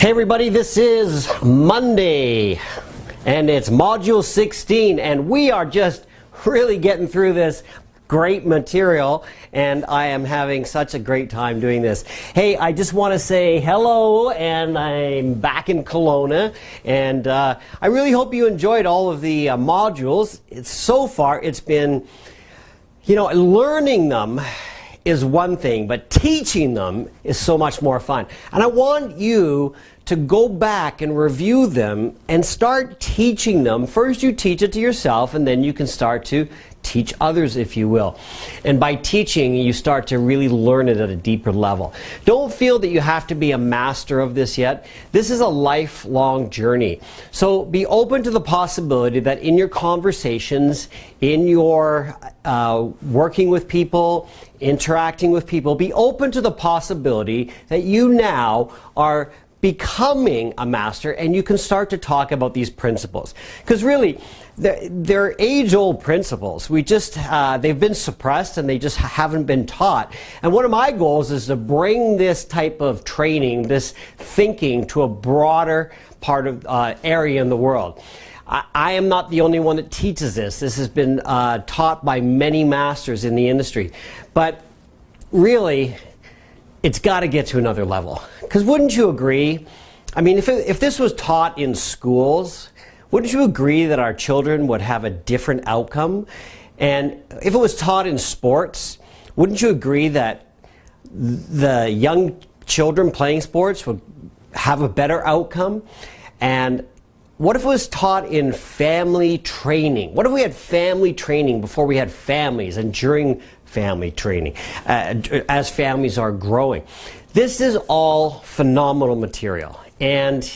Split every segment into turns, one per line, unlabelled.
Hey everybody, this is Monday and it's module 16 and we are just really getting through this great material and I am having such a great time doing this. Hey, I just want to say hello, and I'm back in Kelowna, and I really hope you enjoyed all of the modules. So far it's been, learning them is one thing, but teaching them is so much more fun. And I want you to go back and review them and start teaching them. First you teach it to yourself, and then you can start to teach others, if you will. And by teaching, you start to really learn it at a deeper level. Don't feel that you have to be a master of this yet. This is a lifelong journey. So be open to the possibility that in your conversations, in your working with people, interacting with people, be open to the possibility that you now are becoming a master and you can start to talk about these principles. Because really, they're age-old principles. They've been suppressed and they just haven't been taught. And one of my goals is to bring this type of training, this thinking, to a broader part of area in the world. I am not the only one that teaches this. This has been taught by many masters in the industry. But really, it's got to get to another level. Because wouldn't you agree? I mean, if this was taught in schools, wouldn't you agree that our children would have a different outcome? And if it was taught in sports, wouldn't you agree that the young children playing sports would have a better outcome? And what if it was taught in family training? What if we had family training before we had families and during family training, as families are growing? This is all phenomenal material. And,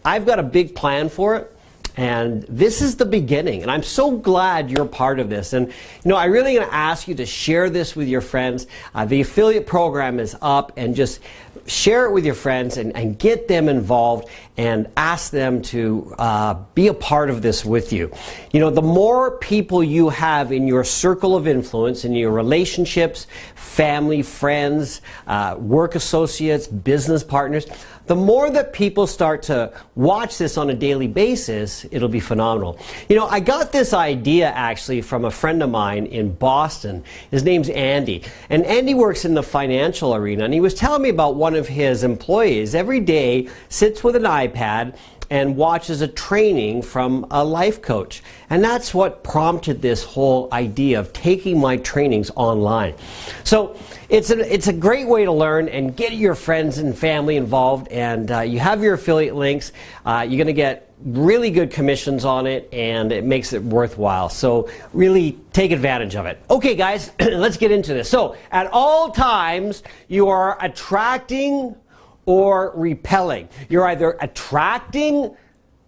I've got a big plan for it. And this is the beginning. And I'm so glad you're part of this. And, I really going to ask you to share this with your friends. The affiliate program is up, and just share it with your friends and get them involved and ask them to be a part of this with you. The more people you have in your circle of influence, in your relationships, family, friends, work associates, business partners, the more that people start to watch this on a daily basis, it'll be phenomenal. I got this idea actually from a friend of mine in Boston. His name's Andy. And Andy works in the financial arena, and he was telling me about one of his employees every day sits with an iPad and watches a training from a life coach. And that's what prompted this whole idea of taking my trainings online. So it's a great way to learn and get your friends and family involved, and you have your affiliate links. You're going to get really good commissions on it, and it makes it worthwhile. So really take advantage of it. Okay guys, let's get into this. So at all times, you are attracting or repelling. You're either attracting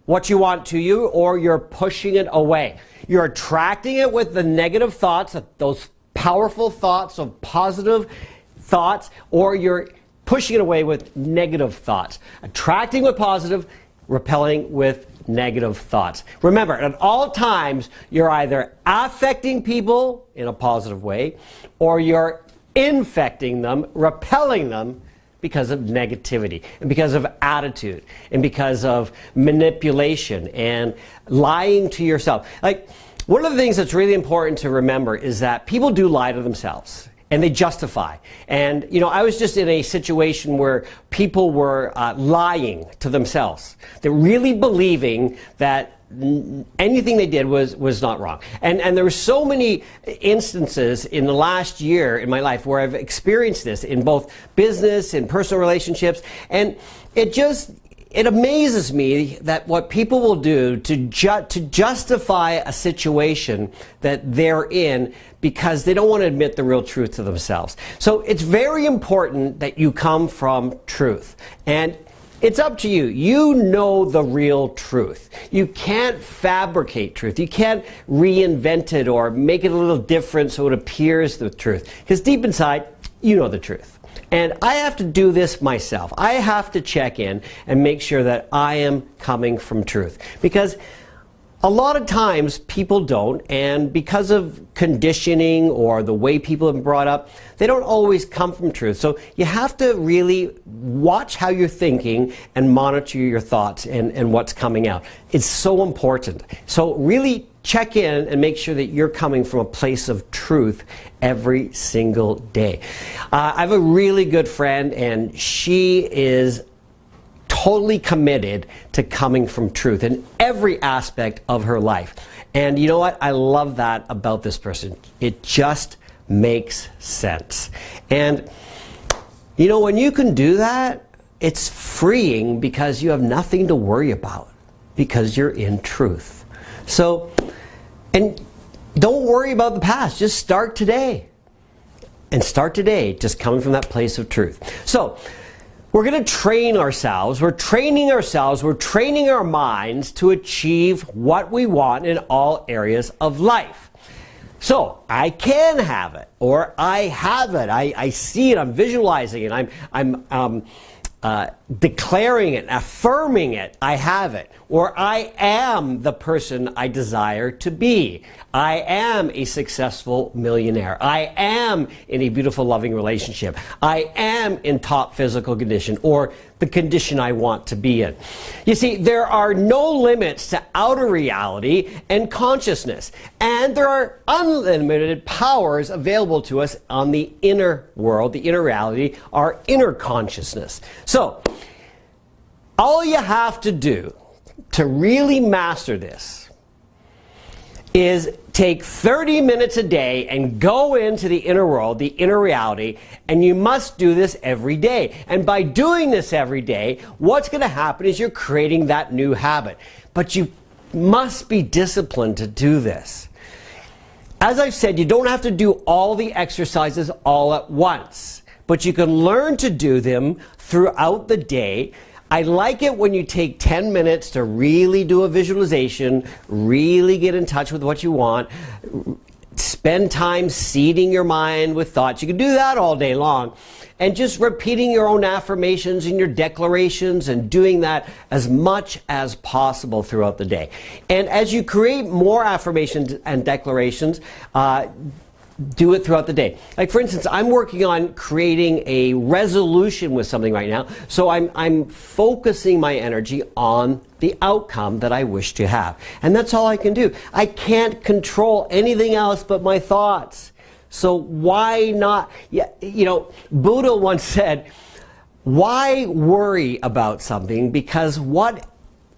what you want to you, or you're pushing it away. You're attracting it with the negative thoughts, those powerful thoughts of positive thoughts, or you're pushing it away with negative thoughts. Attracting with positive, repelling with negative thoughts. Remember, at all times, you're either affecting people in a positive way, or you're infecting them, repelling them, because of negativity, and because of attitude, and because of manipulation and lying to yourself. Like, one of the things that's really important to remember is that people do lie to themselves, and they justify. And, I was just in a situation where people were lying to themselves. They're really believing that anything they did was not wrong. And there were so many instances in the last year in my life where I've experienced this in both business and personal relationships, and it amazes me that what people will do to justify a situation that they're in because they don't want to admit the real truth to themselves. So it's very important that you come from truth. And it's up to you. You know the real truth. You can't fabricate truth. You can't reinvent it or make it a little different so it appears the truth. Because deep inside, you know the truth. And I have to do this myself. I have to check in and make sure that I am coming from truth. Because A lot of times people don't, and because of conditioning or the way people have been brought up, they don't always come from truth. So you have to really watch how you're thinking and monitor your thoughts and what's coming out. It's so important. So really check in and make sure that you're coming from a place of truth every single day. I have a really good friend, and she is totally committed to coming from truth in every aspect of her life. And you know what? I love that about this person. It just makes sense. And you know, when you can do that, it's freeing because you have nothing to worry about because you're in truth. So, and don't worry about the past. Just start today. And start today just coming from that place of truth. So, we're going to train ourselves. We're training ourselves. We're training our minds to achieve what we want in all areas of life. So I can have it, or I have it. I see it. I'm visualizing it. I'm declaring it, affirming it. I have it. Or I am the person I desire to be. I am a successful millionaire. I am in a beautiful, loving relationship. I am in top physical condition, or the condition I want to be in. You see, there are no limits to outer reality and consciousness, and there are unlimited powers available to us on the inner world, the inner reality, our inner consciousness. So, all you have to do to really master this is take 30 minutes a day and go into the inner world, the inner reality, and you must do this every day. And by doing this every day, what's going to happen is you're creating that new habit. But you must be disciplined to do this. As I've said, you don't have to do all the exercises all at once, but you can learn to do them throughout the day. I like it when you take 10 minutes to really do a visualization, really get in touch with what you want, spend time seeding your mind with thoughts. You can do that all day long. And just repeating your own affirmations and your declarations and doing that as much as possible throughout the day. And as you create more affirmations and declarations, do it throughout the day. Like for instance, I'm working on creating a resolution with something right now. So I'm focusing my energy on the outcome that I wish to have. And that's all I can do. I can't control anything else but my thoughts. So why not? Yeah, you know, Buddha once said, why worry about something? Because what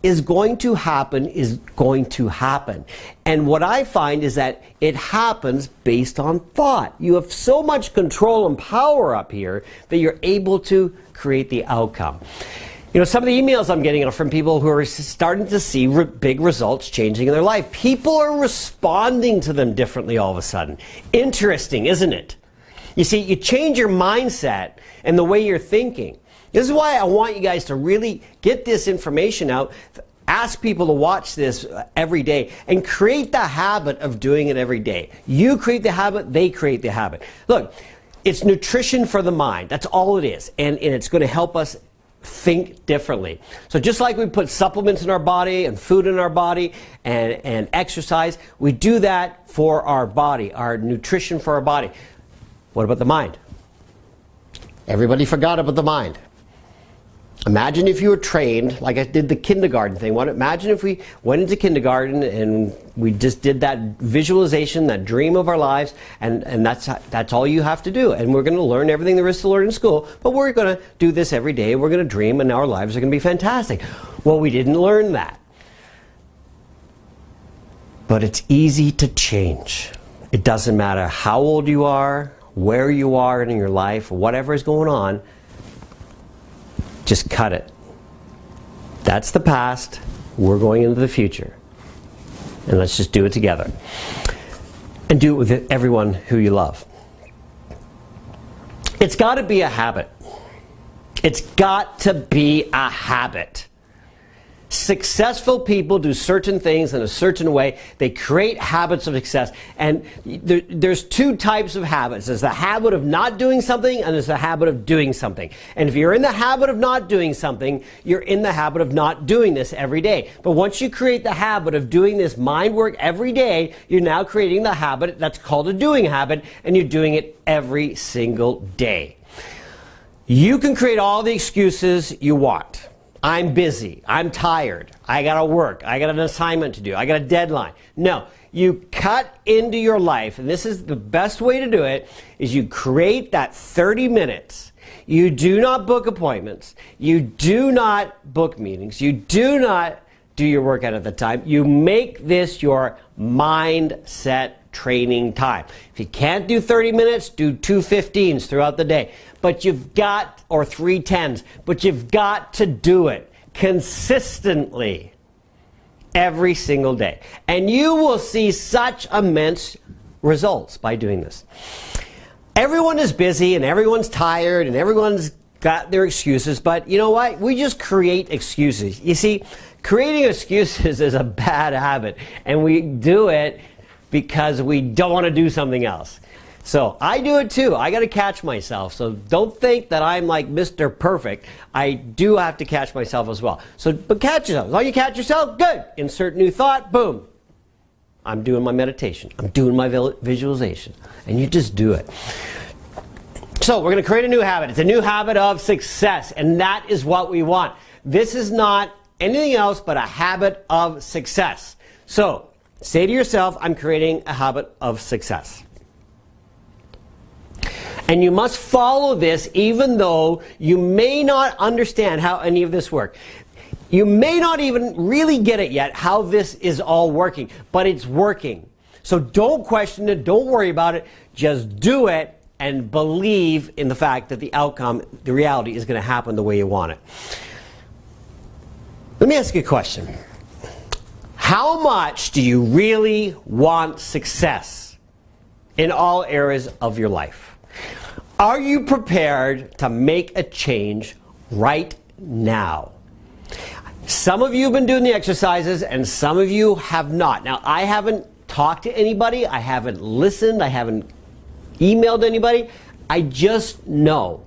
is going to happen is going to happen. And what I find is that it happens based on thought. You have so much control and power up here that you're able to create the outcome. You know, some of the emails I'm getting are from people who are starting to see big results changing in their life. People are responding to them differently all of a sudden. Interesting, isn't it? You see, you change your mindset and the way you're thinking. This is why I want you guys to really get this information out, ask people to watch this every day, and create the habit of doing it every day. You create the habit, they create the habit. Look, it's nutrition for the mind. That's all it is. And it's going to help us think differently. So just like we put supplements in our body and food in our body and exercise, we do that for our body, our nutrition for our body. What about the mind? Everybody forgot about the mind. Imagine if you were trained, like I did the kindergarten thing. Imagine if we went into kindergarten and we just did that visualization, that dream of our lives, and that's all you have to do. And we're going to learn everything there is to learn in school, but we're going to do this every day. We're going to dream, and our lives are going to be fantastic. Well, we didn't learn that. But it's easy to change. It doesn't matter how old you are, where you are in your life, whatever is going on. Just cut it. That's the past. We're going into the future. And let's just do it together. And do it with everyone who you love. It's got to be a habit. It's got to be a habit. Successful people do certain things in a certain way. They create habits of success. And there's two types of habits. There's the habit of not doing something, and there's the habit of doing something. And if you're in the habit of not doing something, you're in the habit of not doing this every day. But once you create the habit of doing this mind work every day, you're now creating the habit that's called a doing habit, and you're doing it every single day. You can create all the excuses you want. I'm busy, I'm tired, I gotta work, I got an assignment to do, I got a deadline. No, you cut into your life, and this is the best way to do it, is you create that 30 minutes. You do not book appointments, you do not book meetings, you do not do your workout at the time. You make this your mindset training time. If you can't do 30 minutes, do 2 15s throughout the day. But you've got, or 3 10s, but you've got to do it consistently every single day. And you will see such immense results by doing this. Everyone is busy and everyone's tired and everyone's got their excuses, but you know what? We just create excuses. You see, creating excuses is a bad habit, and we do it because we don't want to do something else. So I do it too. I got to catch myself. So don't think that I'm like Mr. Perfect. I do have to catch myself as well. So, but catch yourself. As long as you catch yourself, good. Insert new thought, boom. I'm doing my meditation. I'm doing my visualization. And you just do it. So we're going to create a new habit. It's a new habit of success. And that is what we want. This is not anything else but a habit of success. So say to yourself, I'm creating a habit of success. And you must follow this even though you may not understand how any of this works. You may not even really get it yet how this is all working, but it's working. So don't question it, don't worry about it, just do it and believe in the fact that the outcome, the reality is going to happen the way you want it. Let me ask you a question. How much do you really want success in all areas of your life? Are you prepared to make a change right now? Some of you have been doing the exercises and some of you have not. Now, I haven't talked to anybody, I haven't listened, I haven't emailed anybody. I just know.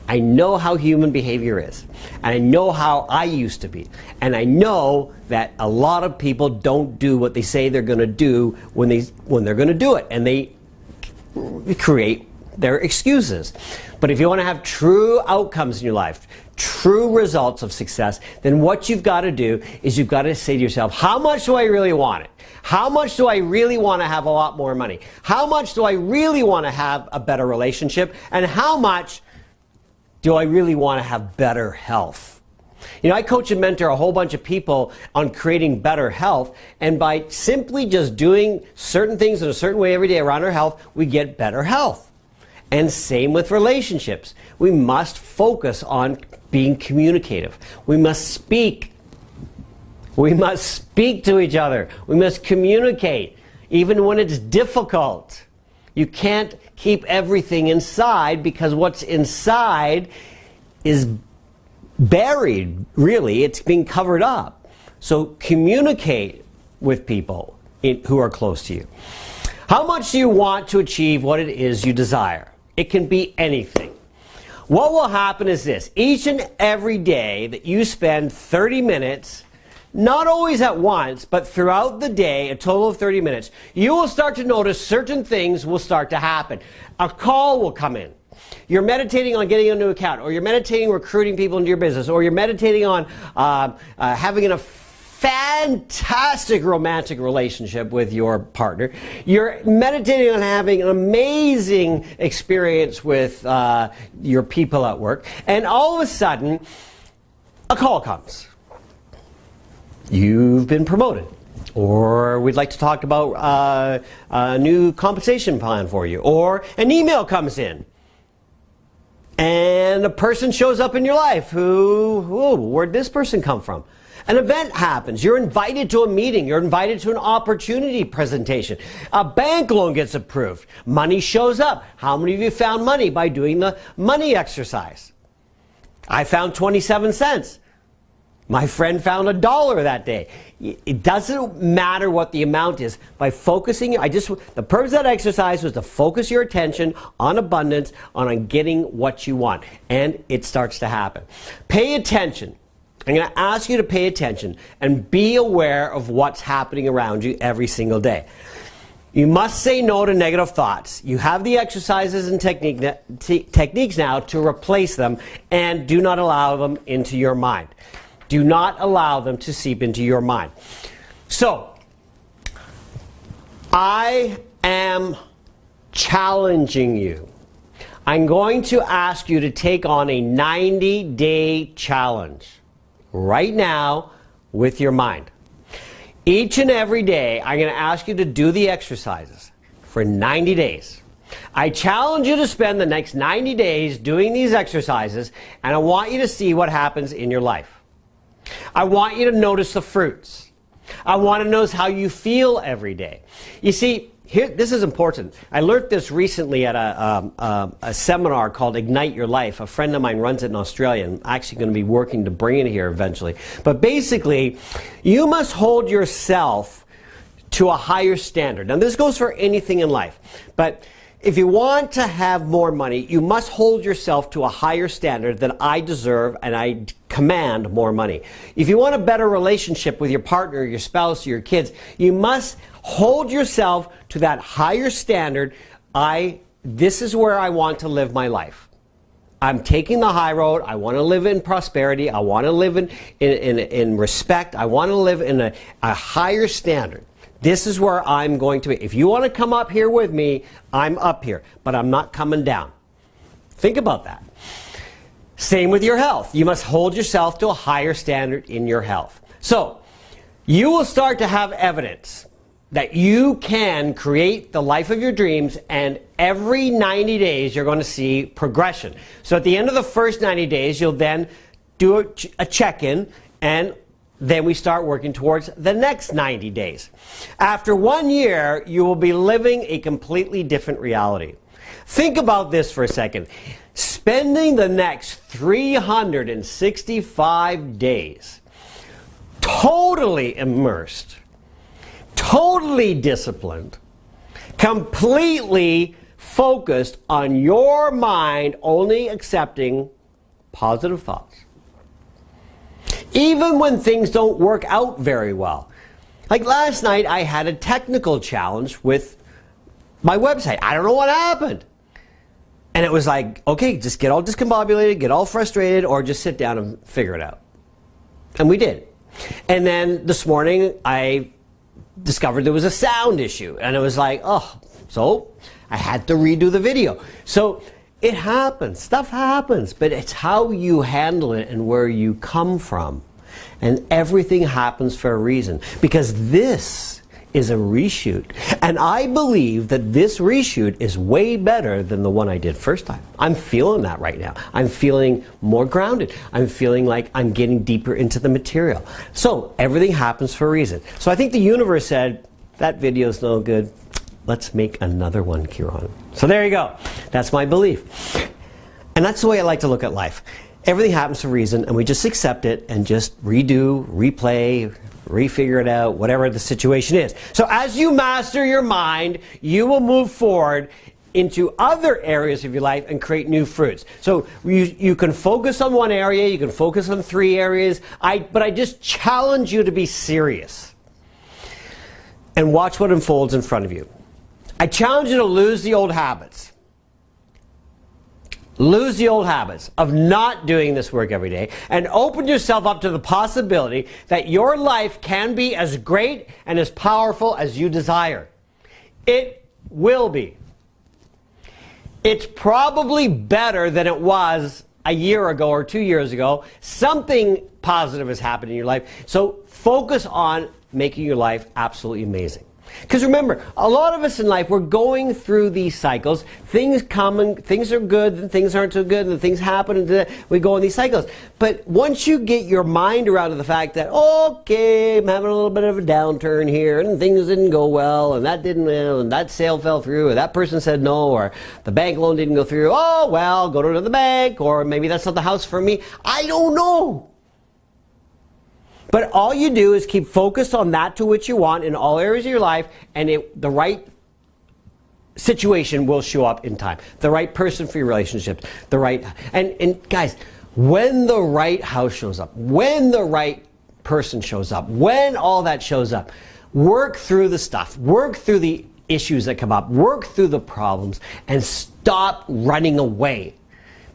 I know how human behavior is. And I know how I used to be. And I know that a lot of people don't do what they say they're going to do when they're going to do it. And they create their excuses. But if you want to have true outcomes in your life, true results of success, then what you've got to do is you've got to say to yourself, how much do I really want it? How much do I really want to have a lot more money? How much do I really want to have a better relationship? And how much do I really want to have better health? You know, I coach and mentor a whole bunch of people on creating better health, and by simply just doing certain things in a certain way every day around our health, we get better health. And same with relationships. We must focus on being communicative. We must speak. We must speak to each other. We must communicate, even when it's difficult. You can't keep everything inside, because what's inside is buried, really. It's being covered up. So communicate with people who are close to you. How much do you want to achieve what it is you desire? It can be anything. What will happen is this. Each and every day that you spend 30 minutes, not always at once, but throughout the day, a total of 30 minutes, you will start to notice certain things will start to happen. A call will come in. You're meditating on getting a new account, or you're meditating recruiting people into your business, or you're meditating on having a fantastic romantic relationship with your partner. You're meditating on having an amazing experience with your people at work, and all of a sudden, a call comes. You've been promoted, or we'd like to talk about a new compensation plan for you, or an email comes in. And a person shows up in your life where'd this person come from? An event happens. You're invited to a meeting. You're invited to an opportunity presentation. A bank loan gets approved. Money shows up. How many of you found money by doing the money exercise? I found 27 cents. My friend found $1 that day. It doesn't matter what the amount is. By focusing, the purpose of that exercise was to focus your attention on abundance, on getting what you want. And it starts to happen. Pay attention. I'm going to ask you to pay attention and be aware of what's happening around you every single day. You must say no to negative thoughts. You have the exercises and techniques now to replace them, and do not allow them into your mind. Do not allow them to seep into your mind. So, I am challenging you. I'm going to ask you to take on a 90-day challenge right now with your mind. Each and every day, I'm going to ask you to do the exercises for 90 days. I challenge you to spend the next 90 days doing these exercises, and I want you to see what happens in your life. I want you to notice the fruits. I want to notice how you feel every day. You see, this is important. I learned this recently at a seminar called Ignite Your Life. A friend of mine runs it in Australia. I'm actually going to be working to bring it here eventually. But basically, you must hold yourself to a higher standard. Now, this goes for anything in life. But if you want to have more money, you must hold yourself to a higher standard than I deserve and I command more money. If you want a better relationship with your partner, your spouse, your kids, you must hold yourself to that higher standard. This is where I want to live my life. I'm taking the high road. I want to live in prosperity. I want to live in respect. I want to live in a higher standard. This is where I'm going to be. If you want to come up here with me, I'm up here, but I'm not coming down. Think about that. Same with your health. You must hold yourself to a higher standard in your health. So, you will start to have evidence that you can create the life of your dreams, and every 90 days you're going to see progression. So at the end of the first 90 days, you'll then do a check-in, and then we start working towards the next 90 days. After 1 year, you will be living a completely different reality. Think about this for a second. Spending the next 365 days totally immersed, totally disciplined, completely focused on your mind only accepting positive thoughts. Even when things don't work out very well. Like last night, I had a technical challenge with my website. I don't know what happened. And it was like, okay, just get all discombobulated, get all frustrated, or just sit down and figure it out. And we did. And then this morning, I discovered there was a sound issue. And it was like, oh, so I had to redo the video. So it happens. Stuff happens. But it's how you handle it and where you come from. And everything happens for a reason. Because this is a reshoot. And I believe that this reshoot is way better than the one I did first time. I'm feeling that right now. I'm feeling more grounded. I'm feeling like I'm getting deeper into the material. So everything happens for a reason. So I think the universe said, that video's no good. Let's make another one, Kieran. So there you go. That's my belief. And that's the way I like to look at life. Everything happens for a reason, and we just accept it and just redo, replay, refigure it out, whatever the situation is. So as you master your mind, you will move forward into other areas of your life and create new fruits. So you can focus on one area, you can focus on 3 areas, but I just challenge you to be serious and watch what unfolds in front of you. I challenge you to lose the old habits. Lose the old habits of not doing this work every day and open yourself up to the possibility that your life can be as great and as powerful as you desire. It will be. It's probably better than it was a year ago or 2 years ago. Something positive has happened in your life. So focus on making your life absolutely amazing. Because remember, a lot of us in life, we're going through these cycles. Things come and things are good, and things aren't so good, and things happen, and we go in these cycles. But once you get your mind around to the fact that, okay, I'm having a little bit of a downturn here, and things didn't go well, and that didn't, and that sale fell through, or that person said no, or the bank loan didn't go through. Oh, well, go to another bank, or maybe that's not the house for me. I don't know. But all you do is keep focused on that to which you want in all areas of your life, and the right situation will show up in time. The right person for your relationships, and guys, when the right house shows up, when the right person shows up, when all that shows up, work through the stuff, work through the issues that come up, work through the problems, and stop running away,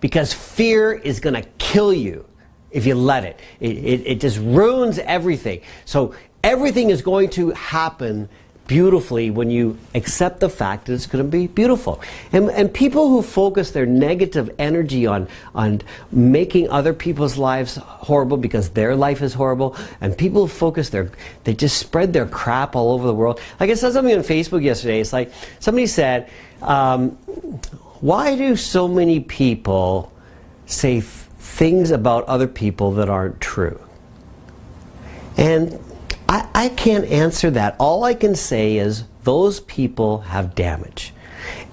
because fear is going to kill you if you let it. It just ruins everything. So everything is going to happen beautifully when you accept the fact that it's going to be beautiful. And people who focus their negative energy on making other people's lives horrible because their life is horrible, and people who focus they just spread their crap all over the world. Like I said something on Facebook yesterday. It's like somebody said, why do so many people say things about other people that aren't true? And I can't answer that. All I can say is those people have damage,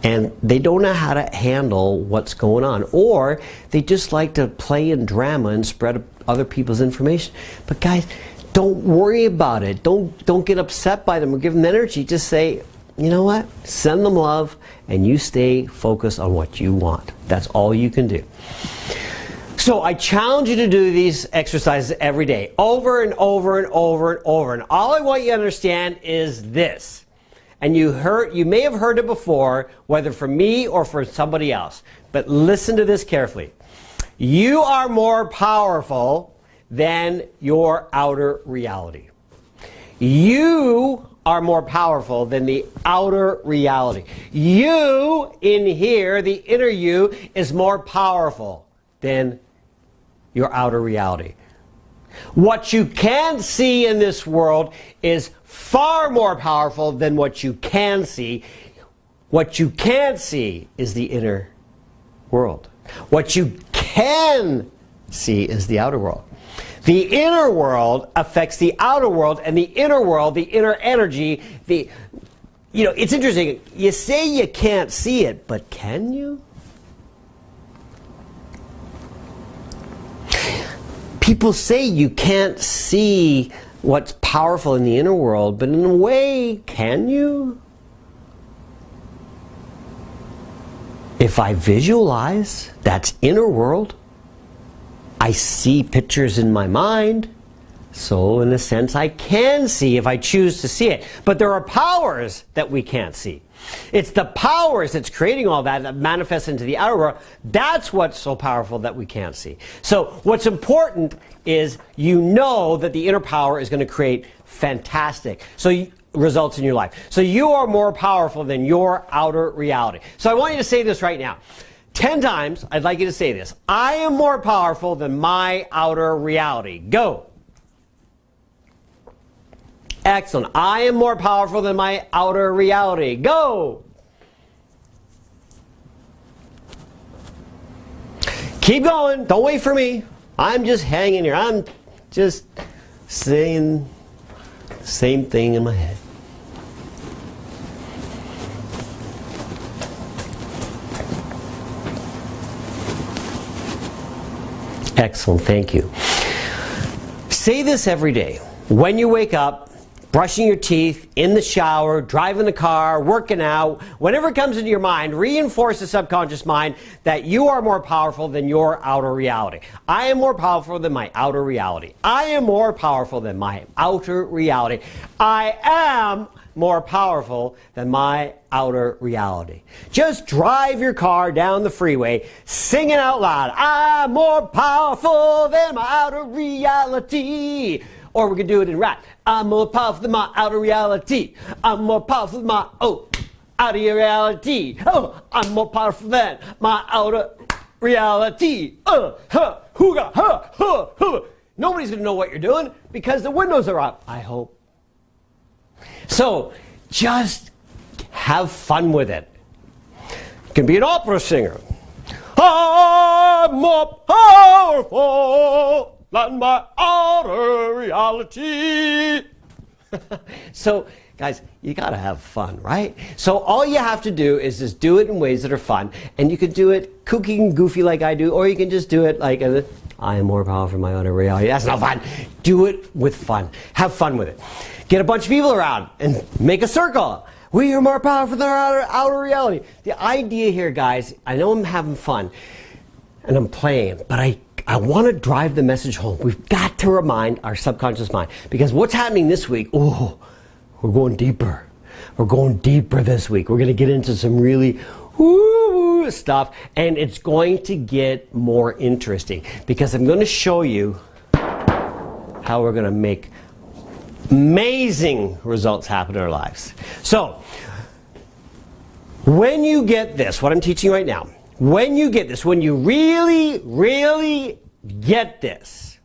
and they don't know how to handle what's going on, or they just like to play in drama and spread other people's information. But guys, don't worry about it. Don't get upset by them or give them energy. Just say, you know what? Send them love, and you stay focused on what you want. That's all you can do. So I challenge you to do these exercises every day, over and over and over and over. And all I want you to understand is this. And you may have heard it before, whether from me or from somebody else. But listen to this carefully. You are more powerful than your outer reality. You are more powerful than the outer reality. You in here, the inner you, is more powerful than your outer reality. What you can't see in this world is far more powerful than what you can see. What you can't see is the inner world. What you can see is the outer world. The inner world affects the outer world, and the inner world, the inner energy, it's interesting. You say you can't see it, but can you? People say you can't see what's powerful in the inner world, but in a way, can you? If I visualize, that's inner world. I see pictures in my mind. So in a sense, I can see if I choose to see it. But there are powers that we can't see. It's the powers that's creating all that manifests into the outer world. That's what's so powerful that we can't see. So what's important is you know that the inner power is going to create fantastic results in your life. So you are more powerful than your outer reality. So I want you to say this right now. 10 times, I'd like you to say this. I am more powerful than my outer reality. Go. Excellent. I am more powerful than my outer reality. Go. Keep going. Don't wait for me. I'm just hanging here. I'm just saying the same thing in my head. Excellent. Thank you. Say this every day. When you wake up, brushing your teeth, in the shower, driving the car, working out, whenever it comes into your mind, reinforce the subconscious mind that you are more powerful than your outer reality. I am more powerful than my outer reality. I am more powerful than my outer reality. I am more powerful than my outer reality. Just drive your car down the freeway, singing out loud, I'm more powerful than my outer reality. Or we could do it in rap. I'm more powerful than my outer reality. I'm more powerful than my outer reality. Oh, I'm more powerful than my outer reality. Hooga, ha, ha, ha. Nobody's going to know what you're doing because the windows are up, I hope. So just have fun with it. You can be an opera singer. I'm more powerful than my outer reality. So, guys, you gotta have fun, right? So all you have to do is just do it in ways that are fun. And you can do it kooky and goofy like I do, or you can just do it like, I am more powerful than my outer reality. That's not fun. Do it with fun. Have fun with it. Get a bunch of people around and make a circle. We are more powerful than our outer reality. The idea here, guys, I know I'm having fun and I'm playing, but I want to drive the message home. We've got to remind our subconscious mind, because what's happening this week, we're going deeper. We're going deeper this week. We're going to get into some really stuff, and it's going to get more interesting because I'm going to show you how we're going to make amazing results happen in our lives. So, when you get this, what I'm teaching right now, when you get this, when you really, really get this,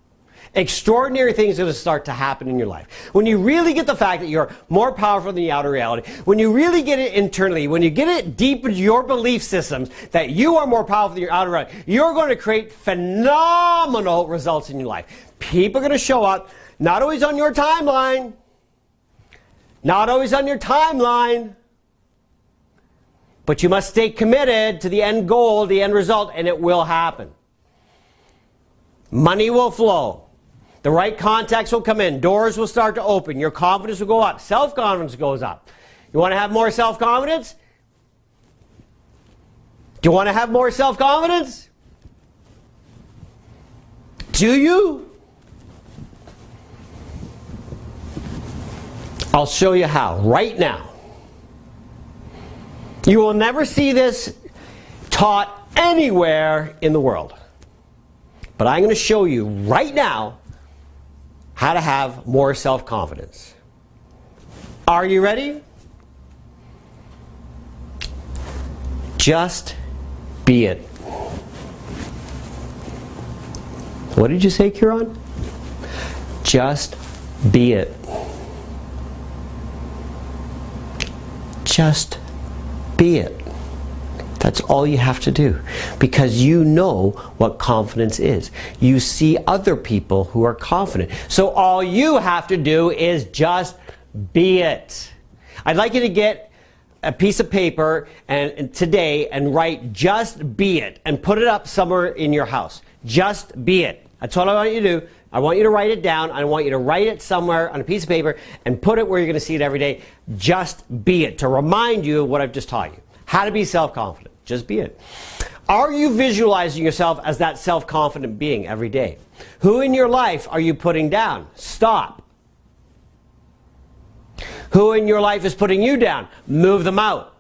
extraordinary things are going to start to happen in your life. When you really get the fact that you're more powerful than the outer reality, when you really get it internally, when you get it deep into your belief systems that you are more powerful than your outer reality, you're going to create phenomenal results in your life. People are going to show up, not always on your timeline, not always on your timeline, but you must stay committed to the end goal, the end result, and it will happen. Money will flow. The right contacts will come in. Doors will start to open. Your confidence will go up. Self-confidence goes up. You want to have more self-confidence? Do you want to have more self-confidence? Do you? I'll show you how right now. You will never see this taught anywhere in the world. But I'm going to show you right now how to have more self-confidence. Are you ready? Just be it. What did you say, Kieran? Just be it. Just be it. That's all you have to do, because you know what confidence is. You see other people who are confident. So all you have to do is just be it. I'd like you to get a piece of paper and today and write "just be it" and put it up somewhere in your house. Just be it. That's all I want you to do. I want you to write it down. I want you to write it somewhere on a piece of paper and put it where you're going to see it every day. Just be it, to remind you of what I've just taught you. How to be self-confident. Just be it. Are you visualizing yourself as that self-confident being every day? Who in your life are you putting down? Stop. Who in your life is putting you down? Move them out.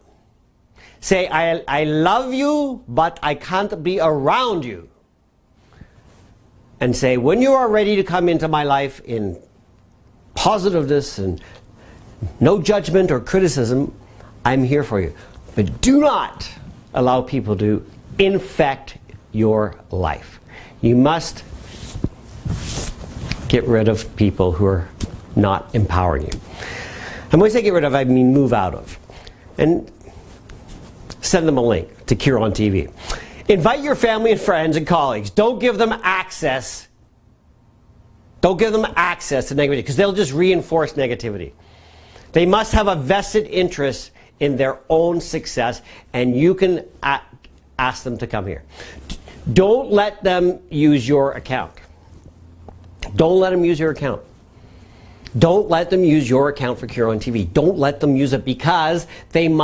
Say, I love you, but I can't be around you. And say, when you are ready to come into my life in positiveness and no judgment or criticism, I'm here for you. But do not allow people to infect your life. You must get rid of people who are not empowering you. And when I say get rid of, I mean move out of. And send them a link to Kieran TV. Invite your family and friends and colleagues. Don't give them access. Don't give them access to negativity, because they'll just reinforce negativity. They must have a vested interest in their own success, and you can ask them to come here. Don't let them use your account. Don't let them use your account. Don't let them use your account for Kieran TV. Don't let them use it, because they might